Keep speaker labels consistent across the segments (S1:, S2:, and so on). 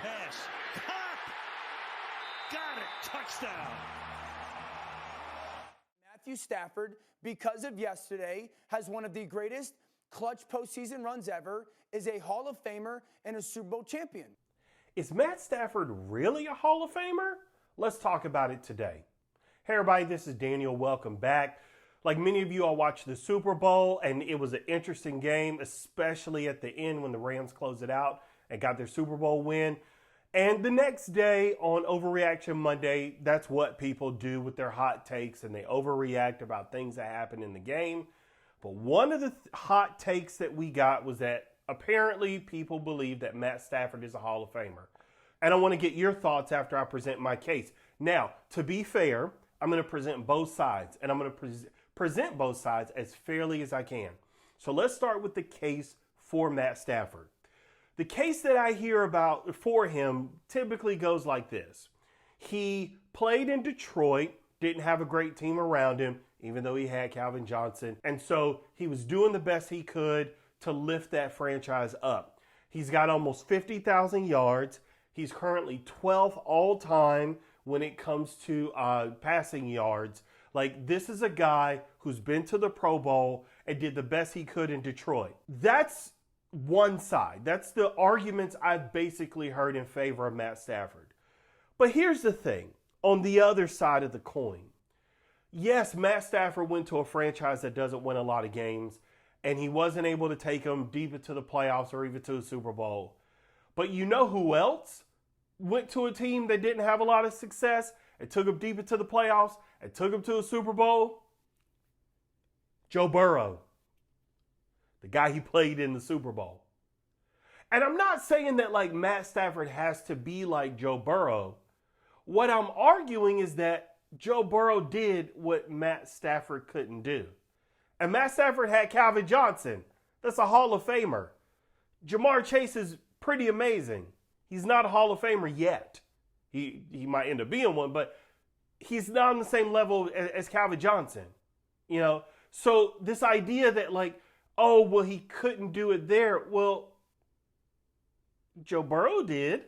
S1: pass. Caught! Got it. Touchdown.
S2: Matthew Stafford, because of yesterday, has one of the greatest clutch postseason runs ever, is a Hall of Famer and a Super Bowl champion.
S3: Is Matt Stafford really a Hall of Famer? Let's talk about it today. Hey everybody, this is Daniel. Welcome back. Like many of you, I watched the Super Bowl, and it was an interesting game, especially at the end when the Rams closed it out and got their Super Bowl win. And the next day on Overreaction Monday, that's what people do with their hot takes, and they overreact about things that happen in the game. But one of the hot takes that we got was that apparently people believe that Matt Stafford is a Hall of Famer. And I want to get your thoughts after I present my case. Now, to be fair, I'm going to present both sides, and I'm going to present both sides as fairly as I can. So let's start with the case for Matt Stafford. The case that I hear about for him typically goes like this. He played in Detroit, didn't have a great team around him, even though he had Calvin Johnson. And so he was doing the best he could to lift that franchise up. He's got almost 50,000 yards. He's currently 12th all time when it comes to passing yards. Like, this is a guy who's been to the Pro Bowl and did the best he could in Detroit. That's one side. That's the arguments I've basically heard in favor of Matt Stafford. But here's the thing. On the other side of the coin, yes, Matt Stafford went to a franchise that doesn't win a lot of games, and he wasn't able to take them deep into the playoffs or even to the Super Bowl. But you know who else went to a team that didn't have a lot of success and took them deep into the playoffs and took them to a Super Bowl? Joe Burrow, the guy he played in the Super Bowl. And I'm not saying that like Matt Stafford has to be like Joe Burrow. What I'm arguing is that Joe Burrow did what Matt Stafford couldn't do. And Matt Stafford had Calvin Johnson. That's a Hall of Famer. Jamar Chase is pretty amazing. He's not a Hall of Famer yet. He might end up being one, but he's not on the same level as Calvin Johnson. You know, so this idea that like, oh, well, he couldn't do it there. Well, Joe Burrow did.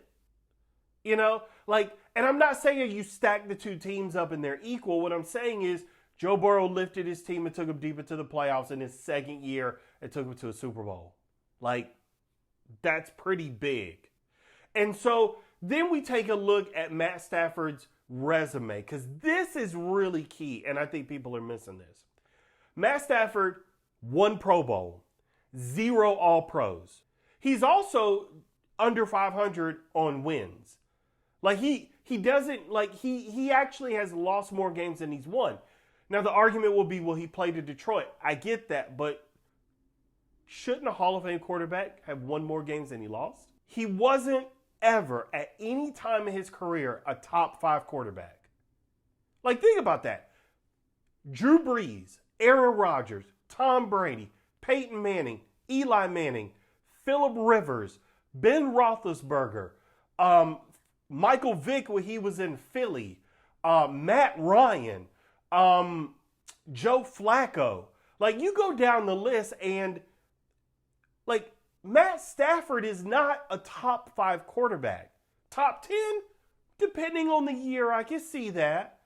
S3: You know, like, and I'm not saying you stack the two teams up and they're equal. What I'm saying is Joe Burrow lifted his team and took him deep into the playoffs in his second year and took him to a Super Bowl. Like, that's pretty big. And so then we take a look at Matt Stafford's resume, because this is really key, and I think people are missing this. Matt Stafford, 1 Pro Bowl, 0 All-Pros. He's also under 500 on wins. Like he doesn't, like he actually has lost more games than he's won. Now the argument will be, well, he played in Detroit. I get that, but shouldn't a Hall of Fame quarterback have won more games than he lost? He wasn't ever at any time in his career a top 5 quarterback. Like, think about that. Drew Brees, Aaron Rodgers, Tom Brady, Peyton Manning, Eli Manning, Phillip Rivers, Ben Roethlisberger, Michael Vick when he was in Philly, Matt Ryan, Joe Flacco. Like, you go down the list and, like, Matt Stafford is not a top 5 quarterback. Top 10, depending on the year, I can see that,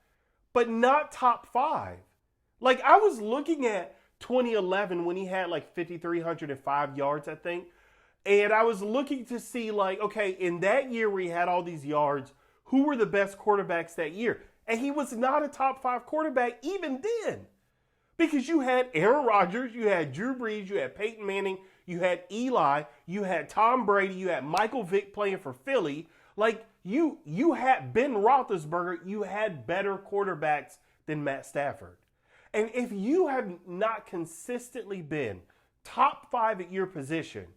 S3: but not top 5. Like, I was looking at 2011 when he had like 5,305 yards, I think. And I was looking to see like, okay, in that year where he had all these yards, who were the best quarterbacks that year? And he was not a top 5 quarterback even then. Because you had Aaron Rodgers, you had Drew Brees, you had Peyton Manning, you had Eli, you had Tom Brady, you had Michael Vick playing for Philly. Like, you had Ben Roethlisberger, you had better quarterbacks than Matt Stafford. And if you have not consistently been top 5 at your position,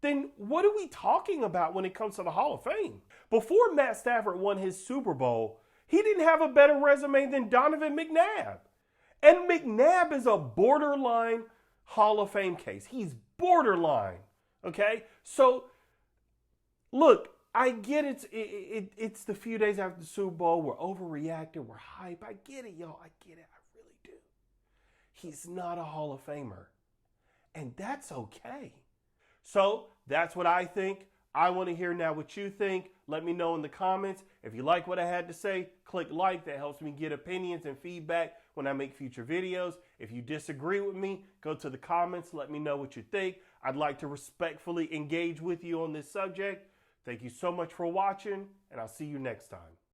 S3: then what are we talking about when it comes to the Hall of Fame? Before Matt Stafford won his Super Bowl, he didn't have a better resume than Donovan McNabb. And McNabb is a borderline Hall of Fame case. He's borderline, okay? So, look, I get it's the few days after the Super Bowl. We're overreacting. We're hype. I get it, y'all. I get it. I really do. He's not a Hall of Famer. And that's okay. So, that's what I think. I want to hear now what you think. Let me know in the comments. If you like what I had to say, click like. That helps me get opinions and feedback when I make future videos. If you disagree with me, go to the comments. Let me know what you think. I'd like to respectfully engage with you on this subject. Thank you so much for watching, and I'll see you next time.